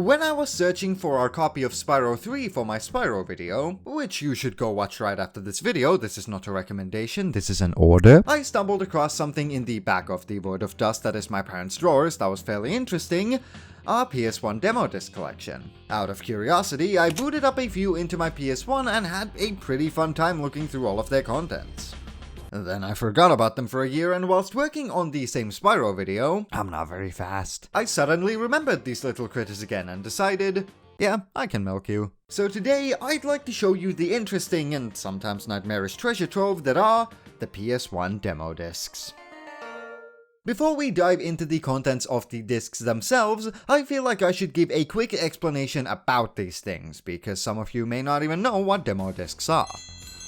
When I was searching for our copy of Spyro 3 for my Spyro video, which you should go watch right after this video, this is not a recommendation, this is an order, I stumbled across something in the back of the void of dust that is my parents' drawers that was fairly interesting, our PS1 demo disc collection. Out of curiosity, I booted up a few into my PS1 and had a pretty fun time looking through all of their contents. Then I forgot about them for a year, and whilst working on the same Spyro video, I'm not very fast, I suddenly remembered these little critters again and decided, yeah, I can milk you. So today, I'd like to show you the interesting and sometimes nightmarish treasure trove that are the PS1 demo discs. Before we dive into the contents of the discs themselves, I feel like I should give a quick explanation about these things, because some of you may not even know what demo discs are.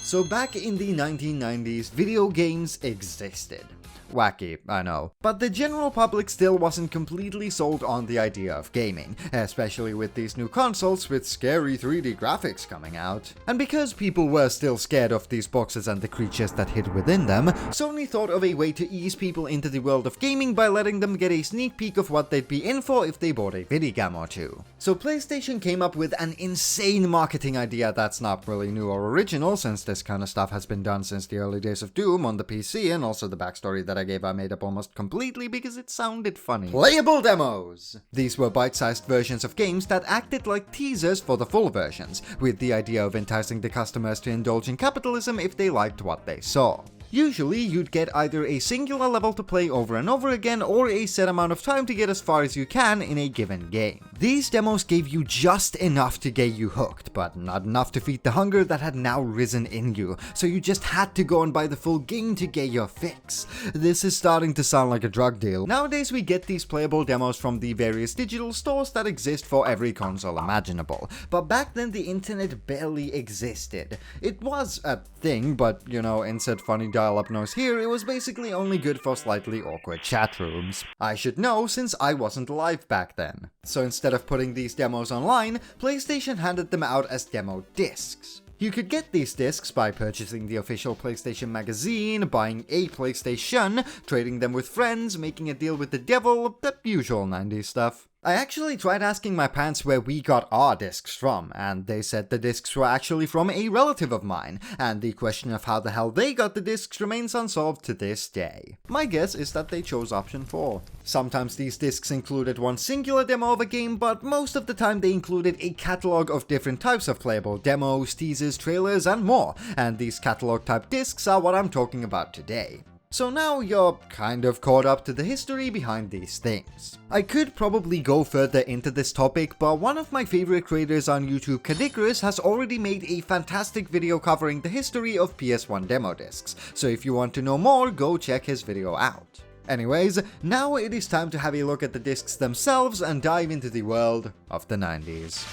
So back in the 1990s, video games existed. Wacky, I know. But the general public still wasn't completely sold on the idea of gaming, especially with these new consoles with scary 3D graphics coming out. And because people were still scared of these boxes and the creatures that hid within them, Sony thought of a way to ease people into the world of gaming by letting them get a sneak peek of what they'd be in for if they bought a video or two. So PlayStation came up with an insane marketing idea that's not really new or original, since this kind of stuff has been done since the early days of Doom on the PC, and also the backstory that I made up almost completely because it sounded funny. Playable demos! These were bite-sized versions of games that acted like teasers for the full versions, with the idea of enticing the customers to indulge in capitalism if they liked what they saw. Usually, you'd get either a singular level to play over and over again, or a set amount of time to get as far as you can in a given game. These demos gave you just enough to get you hooked, but not enough to feed the hunger that had now risen in you, so you just had to go and buy the full game to get your fix. This is starting to sound like a drug deal. Nowadays, we get these playable demos from the various digital stores that exist for every console imaginable, but back then the internet barely existed. It was a thing, but, you know, insert funny dial-up noise here, it was basically only good for slightly awkward chat rooms. I should know, since I wasn't alive back then. So instead of putting these demos online, PlayStation handed them out as demo discs. You could get these discs by purchasing the official PlayStation magazine, buying a PlayStation, trading them with friends, making a deal with the devil, the usual 90s stuff. I actually tried asking my parents where we got our discs from, and they said the discs were actually from a relative of mine, and the question of how the hell they got the discs remains unsolved to this day. My guess is that they chose option 4. Sometimes these discs included one singular demo of a game, but most of the time they included a catalog of different types of playable demos, teasers, trailers, and more, and these catalog type discs are what I'm talking about today. So now you're kind of caught up to the history behind these things. I could probably go further into this topic, but one of my favorite creators on YouTube, Caddy, has already made a fantastic video covering the history of PS1 demo discs, so if you want to know more, go check his video out. Anyways, now it is time to have a look at the discs themselves and dive into the world of the 90s.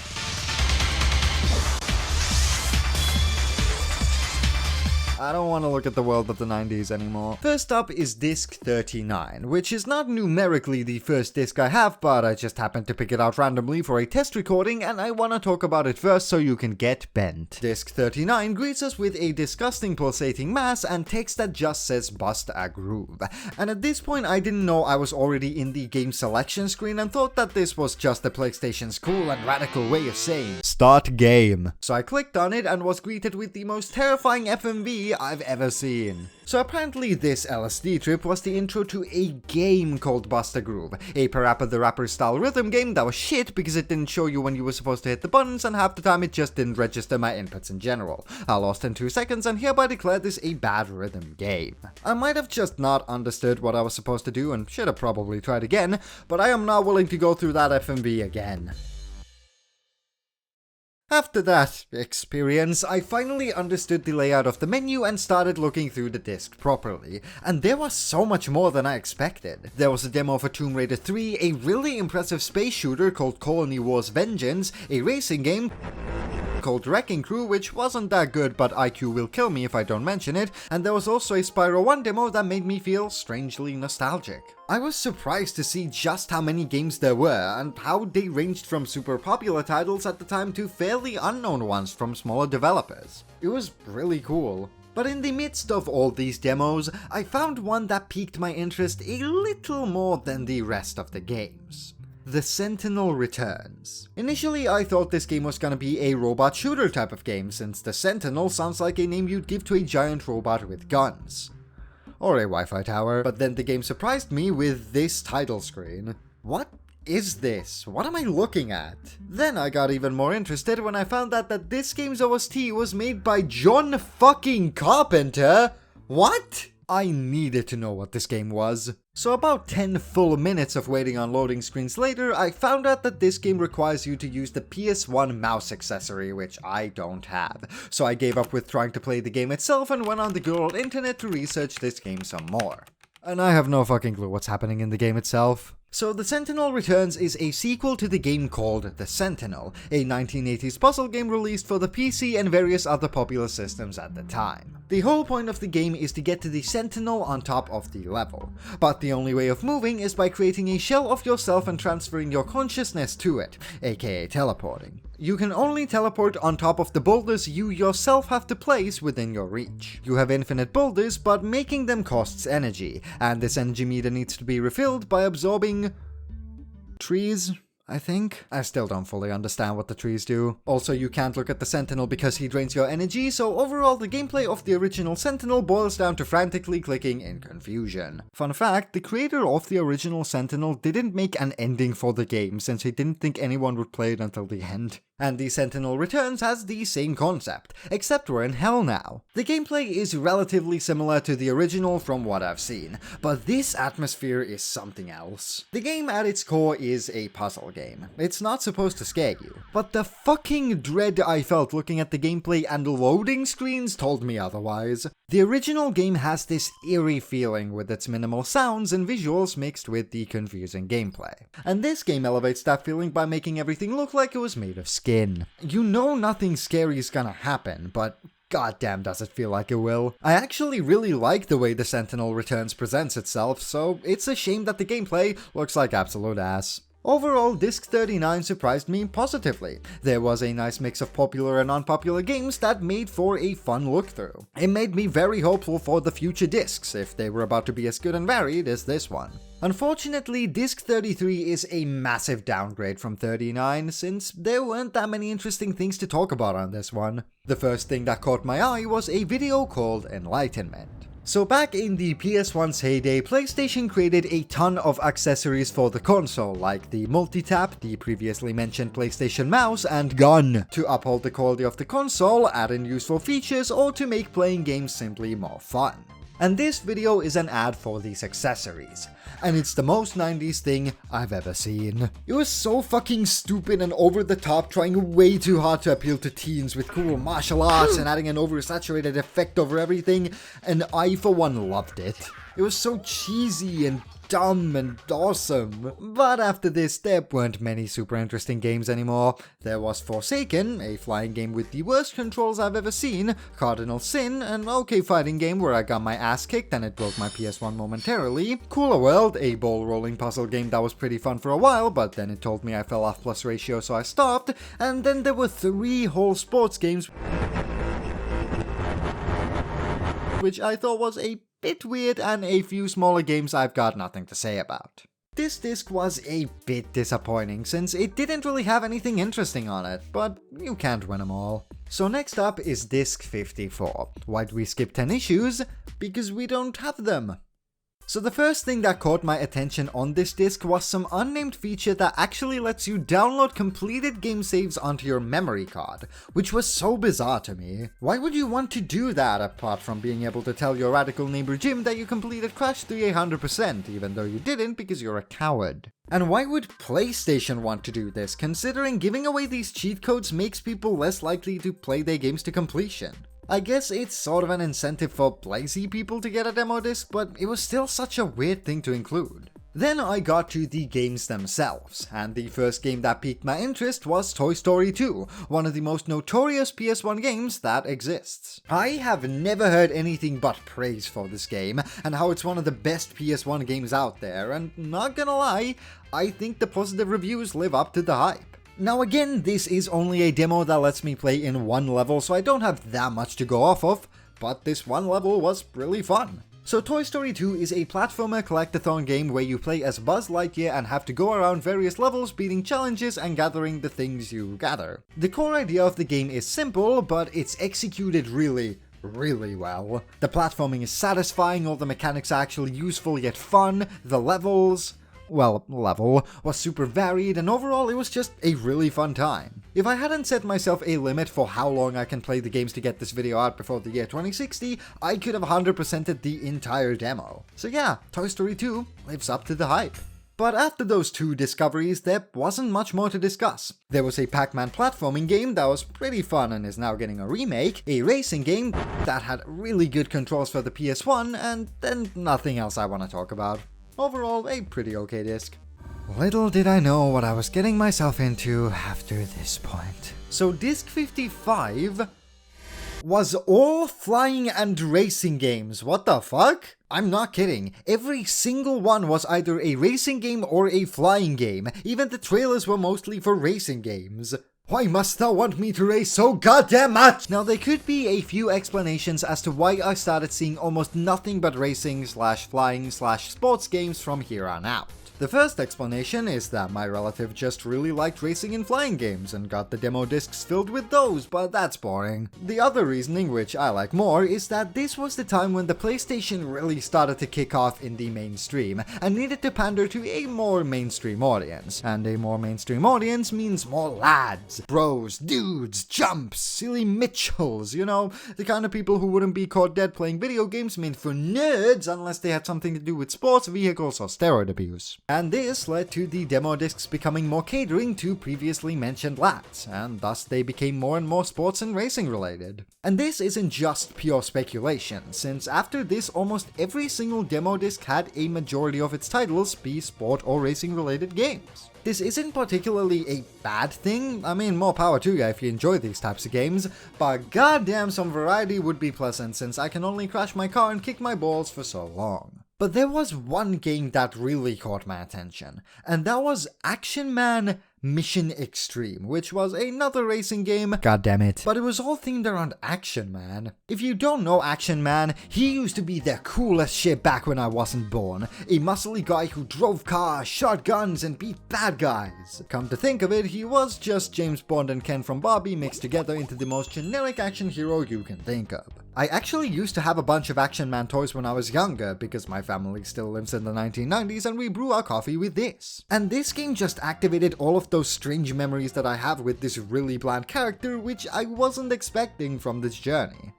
I don't want to look at the world of the 90s anymore. First up is disc 39, which is not numerically the first disc I have, but I just happened to pick it out randomly for a test recording, and I want to talk about it first so you can get bent. Disc 39 greets us with a disgusting pulsating mass and text that just says "Bust a Groove." And at this point I didn't know I was already in the game selection screen and thought that this was just the PlayStation's cool and radical way of saying "Start game." So I clicked on it and was greeted with the most terrifying FMV I've ever seen. So apparently this LSD trip was the intro to a game called Bust a Groove, a Parappa the Rapper style rhythm game that was shit because it didn't show you when you were supposed to hit the buttons, and half the time it just didn't register my inputs in general. I lost in 2 seconds and hereby declare this a bad rhythm game. I might have just not understood what I was supposed to do and should have probably tried again, but I am not willing to go through that FMV again. After that experience, I finally understood the layout of the menu and started looking through the disc properly, and there was so much more than I expected. There was a demo for Tomb Raider 3, a really impressive space shooter called Colony Wars Vengeance, a racing game called Wrecking Crew, which wasn't that good, but IQ will kill me if I don't mention it, and there was also a Spyro 1 demo that made me feel strangely nostalgic. I was surprised to see just how many games there were, and how they ranged from super popular titles at the time to fairly unknown ones from smaller developers. It was really cool. But in the midst of all these demos, I found one that piqued my interest a little more than the rest of the games. The Sentinel returns. Initially, I thought this game was gonna be a robot shooter type of game, since the Sentinel sounds like a name you'd give to a giant robot with guns. Or a Wi-Fi tower, but then the game surprised me with this title screen. What is this? What am I looking at? Then I got even more interested when I found out that this game's OST was made by John fucking Carpenter. What? I needed to know what this game was. So about 10 full minutes of waiting on loading screens later, I found out that this game requires you to use the PS1 mouse accessory, which I don't have. So I gave up with trying to play the game itself and went on the good old internet to research this game some more. And I have no fucking clue what's happening in the game itself. So The Sentinel Returns is a sequel to the game called The Sentinel, a 1980s puzzle game released for the PC and various other popular systems at the time. The whole point of the game is to get to the Sentinel on top of the level, but the only way of moving is by creating a shell of yourself and transferring your consciousness to it, aka teleporting. You can only teleport on top of the boulders you yourself have to place within your reach. You have infinite boulders, but making them costs energy, and this energy meter needs to be refilled by absorbing trees, I think? I still don't fully understand what the trees do. Also, you can't look at the Sentinel because he drains your energy, so overall the gameplay of the original Sentinel boils down to frantically clicking in confusion. Fun fact, the creator of the original Sentinel didn't make an ending for the game since he didn't think anyone would play it until the end. And the Sentinel Returns has the same concept, except we're in hell now. The gameplay is relatively similar to the original from what I've seen, but this atmosphere is something else. The game at its core is a puzzle game. It's not supposed to scare you, but the fucking dread I felt looking at the gameplay and loading screens told me otherwise. The original game has this eerie feeling with its minimal sounds and visuals mixed with the confusing gameplay. And this game elevates that feeling by making everything look like it was made of skin. You know nothing scary is gonna happen, but goddamn does it feel like it will. I actually really like the way the Sentinel Returns presents itself, so it's a shame that the gameplay looks like absolute ass. Overall, Disc 39 surprised me positively. There was a nice mix of popular and unpopular games that made for a fun look-through. It made me very hopeful for the future discs, if they were about to be as good and varied as this one. Unfortunately, Disc 33 is a massive downgrade from 39, since there weren't that many interesting things to talk about on this one. The first thing that caught my eye was a video called Enlightenment. So back in the PS1's heyday, PlayStation created a ton of accessories for the console, like the multi-tap, the previously mentioned PlayStation mouse, and gun, to uphold the quality of the console, add in useful features, or to make playing games simply more fun. And this video is an ad for these accessories. And it's the most 90s thing I've ever seen. It was so fucking stupid and over the top, trying way too hard to appeal to teens with cool martial arts and adding an oversaturated effect over everything, and I for one loved it. It was so cheesy and dumb and awesome. But after this, there weren't many super interesting games anymore. There was Forsaken, a flying game with the worst controls I've ever seen, Cardinal Sin, an okay fighting game where I got my ass kicked and it broke my PS1 momentarily, Cooler World, a ball rolling puzzle game that was pretty fun for a while, but then it told me I fell off plus ratio so I stopped, and then there were 3 whole sports games which I thought was a bit weird, and a few smaller games I've got nothing to say about. This disc was a bit disappointing since it didn't really have anything interesting on it, but you can't win them all. So next up is disc 54. Why'd we skip 10 issues? Because we don't have them. So the first thing that caught my attention on this disc was some unnamed feature that actually lets you download completed game saves onto your memory card, which was so bizarre to me. Why would you want to do that apart from being able to tell your radical neighbor Jim that you completed Crash 3 100% even though you didn't because you're a coward? And why would PlayStation want to do this, considering giving away these cheat codes makes people less likely to play their games to completion? I guess it's sort of an incentive for lazy people to get a demo disc, but it was still such a weird thing to include. Then I got to the games themselves, and the first game that piqued my interest was Toy Story 2, one of the most notorious PS1 games that exists. I have never heard anything but praise for this game, and how it's one of the best PS1 games out there, and not gonna lie, I think the positive reviews live up to the hype. Now again, this is only a demo that lets me play in one level, so I don't have that much to go off of, but this one level was really fun. So Toy Story 2 is a platformer collectathon game where you play as Buzz Lightyear and have to go around various levels beating challenges and gathering the things you gather. The core idea of the game is simple, but it's executed really well. The platforming is satisfying, all the mechanics are actually useful yet fun, the level was super varied, and overall it was just a really fun time. If I hadn't set myself a limit for how long I can play the games to get this video out before the year 2060, I could have 100%ed the entire demo. So yeah, Toy Story 2 lives up to the hype. But after those two discoveries, there wasn't much more to discuss. There was a Pac-Man platforming game that was pretty fun and is now getting a remake, a racing game that had really good controls for the PS1, and then nothing else I want to talk about. Overall, a pretty okay disc. Little did I know what I was getting myself into after this point. So disc 55 was all flying and racing games. What the fuck? I'm not kidding. Every single one was either a racing game or a flying game. Even the trailers were mostly for racing games. Why must thou want me to race so goddamn much? Now there could be a few explanations as to why I started seeing almost nothing but racing / flying / sports games from here on out. The first explanation is that my relative just really liked racing and flying games and got the demo discs filled with those, but that's boring. The other reasoning, which I like more, is that this was the time when the PlayStation really started to kick off in the mainstream and needed to pander to a more mainstream audience. And a more mainstream audience means more lads, bros, dudes, jumps, silly Mitchells, you know, the kind of people who wouldn't be caught dead playing video games meant for nerds unless they had something to do with sports, vehicles, or steroid abuse. And this led to the demo discs becoming more catering to previously mentioned lads, and thus they became more and more sports and racing related. And this isn't just pure speculation, since after this almost every single demo disc had a majority of its titles be sport or racing related games. This isn't particularly a bad thing, I mean more power to you if you enjoy these types of games, but goddamn some variety would be pleasant since I can only crash my car and kick my balls for so long. But there was one game that really caught my attention, and that was Action Man Mission Extreme, which was another racing game, god damn it, but it was all themed around Action Man. If you don't know Action Man, he used to be the coolest shit back when I wasn't born, a muscly guy who drove cars, shot guns, and beat bad guys. Come to think of it, he was just James Bond and Ken from Barbie mixed together into the most generic action hero you can think of. I actually used to have a bunch of Action Man toys when I was younger, because my family still lives in the 1990s and we brew our coffee with this. And this game just activated all of those strange memories that I have with this really bland character, which I wasn't expecting from this journey.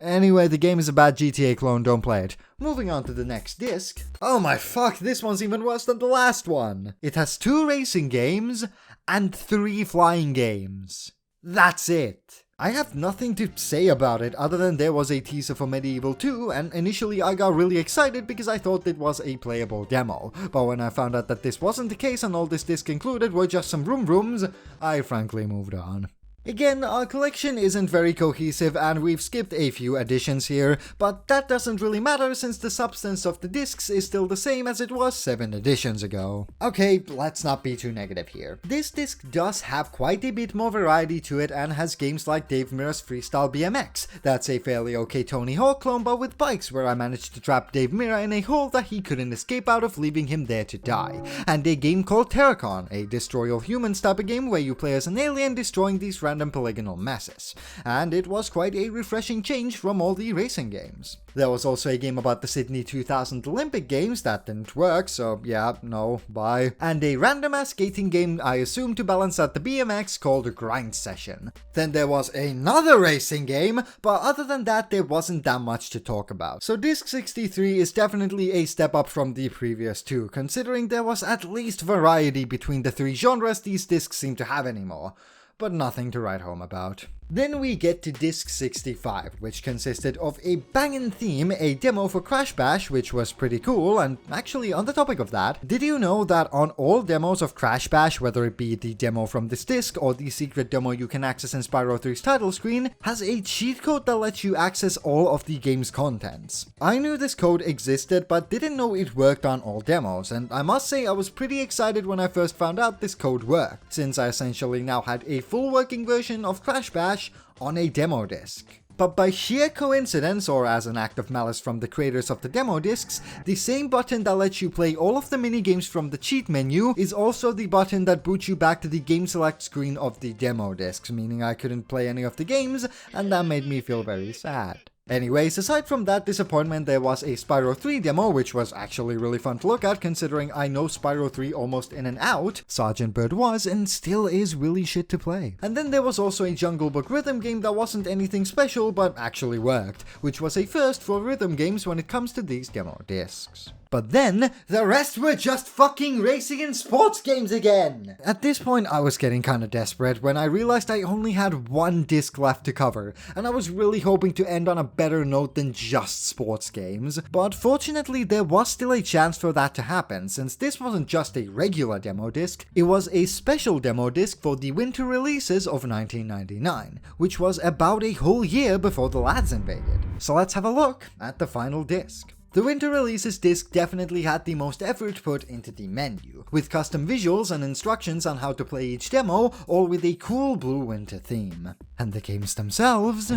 Anyway, the game is a bad GTA clone, don't play it. Moving on to the next disc. Oh my fuck, this one's even worse than the last one. It has 2 racing games and 3 flying games. That's it. I have nothing to say about it other than there was a teaser for Medieval 2, and initially I got really excited because I thought it was a playable demo, but when I found out that this wasn't the case and all this disc included were just some rooms, I frankly moved on. Again, our collection isn't very cohesive and we've skipped a few additions here, but that doesn't really matter since the substance of the discs is still the same as it was 7 editions ago. Okay, let's not be too negative here. This disc does have quite a bit more variety to it and has games like Dave Mirra's Freestyle BMX. That's a fairly okay Tony Hawk clone but with bikes, where I managed to trap Dave Mirra in a hole that he couldn't escape out of, leaving him there to die. And a game called Terracon, a Destroy All Humans type of game where you play as an alien destroying these random polygonal messes, and it was quite a refreshing change from all the racing games. There was also a game about the Sydney 2000 Olympic Games that didn't work, so yeah, no, bye. And a random-ass skating game I assume to balance out the BMX called Grind Session. Then there was another racing game, but other than that there wasn't that much to talk about. So disc 63 is definitely a step up from the previous 2, considering there was at least variety between the 3 genres these discs seem to have anymore. But nothing to write home about. Then we get to disc 65, which consisted of a bangin' theme, a demo for Crash Bash, which was pretty cool, and actually on the topic of that, did you know that on all demos of Crash Bash, whether it be the demo from this disc or the secret demo you can access in Spyro 3's title screen, has a cheat code that lets you access all of the game's contents. I knew this code existed, but didn't know it worked on all demos, and I must say I was pretty excited when I first found out this code worked, since I essentially now had a full working version of Crash Bash on a demo disc. But by sheer coincidence, or as an act of malice from the creators of the demo discs, the same button that lets you play all of the minigames from the cheat menu is also the button that boots you back to the game select screen of the demo discs, meaning I couldn't play any of the games, and that made me feel very sad. Anyways, aside from that disappointment, there was a Spyro 3 demo, which was actually really fun to look at, considering I know Spyro 3 almost in and out. Sergeant Bird was, and still is, really shit to play. And then there was also a Jungle Book rhythm game that wasn't anything special, but actually worked, which was a first for rhythm games when it comes to these demo discs. But then, the rest were just fucking racing and sports games again! At this point, I was getting kinda desperate when I realized I only had one disc left to cover, and I was really hoping to end on a better note than just sports games. But fortunately, there was still a chance for that to happen, since this wasn't just a regular demo disc, it was a special demo disc for the winter releases of 1999, which was about a whole year before the lads invaded. So let's have a look at the final disc. The Winter Releases disc definitely had the most effort put into the menu, with custom visuals and instructions on how to play each demo, all with a cool blue winter theme. And the games themselves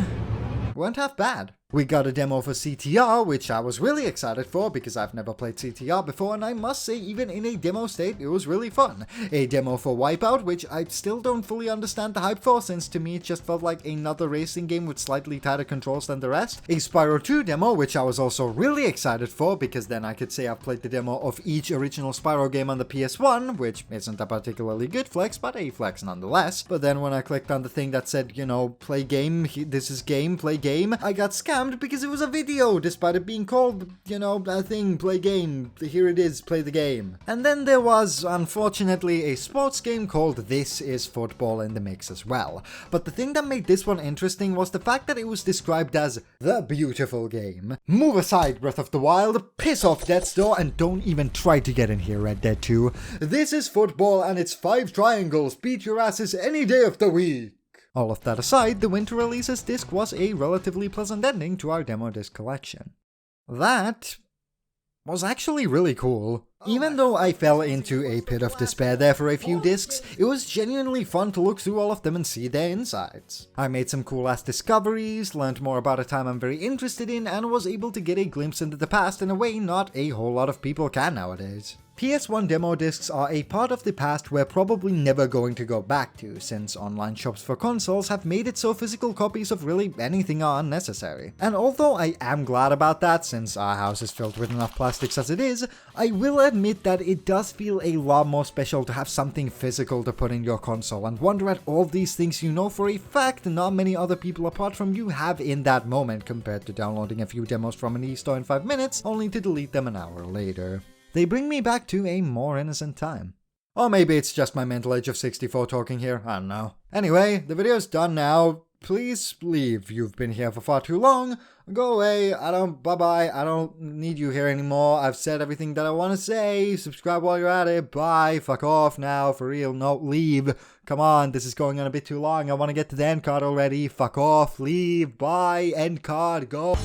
weren't half bad. We got a demo for CTR, which I was really excited for because I've never played CTR before, and I must say, even in a demo state, it was really fun. A demo for Wipeout, which I still don't fully understand the hype for, since to me it just felt like another racing game with slightly tighter controls than the rest. A Spyro 2 demo, which I was also really excited for, because then I could say I've played the demo of each original Spyro game on the PS1, which isn't a particularly good flex, but a flex nonetheless. But then when I clicked on the thing that said, you know, play game, this is game, play game, I got scammed because it was a video, despite it being called, you know, a thing, play game, here it is, play the game. And then there was, unfortunately, a sports game called This Is Football in the mix as well. But the thing that made this one interesting was the fact that it was described as the beautiful game. Move aside, Breath of the Wild, piss off Death's Door, and don't even try to get in here, Red Dead 2. This is football and it's 5 triangles, beat your asses any day of the week. All of that aside, the Winter Releases disc was a relatively pleasant ending to our demo disc collection. That was actually really cool. Even though I fell into a pit of despair there for a few discs, it was genuinely fun to look through all of them and see their insides. I made some cool ass discoveries, learned more about a time I'm very interested in, and was able to get a glimpse into the past in a way not a whole lot of people can nowadays. PS1 demo discs are a part of the past we're probably never going to go back to, since online shops for consoles have made it so physical copies of really anything are unnecessary. And although I am glad about that, since our house is filled with enough plastics as it is, I will admit that it does feel a lot more special to have something physical to put in your console and wonder at all these things you know for a fact not many other people apart from you have in that moment, compared to downloading a few demos from an e-store in 5 minutes, only to delete them an hour later. They bring me back to a more innocent time. Or maybe it's just my mental age of 64 talking here, I don't know. Anyway, the video's done now. Please leave. You've been here for far too long. Go away. Bye-bye. I don't need you here anymore. I've said everything that I want to say. Subscribe while you're at it. Bye. Fuck off now. For real. No, leave. Come on. This is going on a bit too long. I want to get to the end card already. Fuck off. Leave. Bye. End card. Go.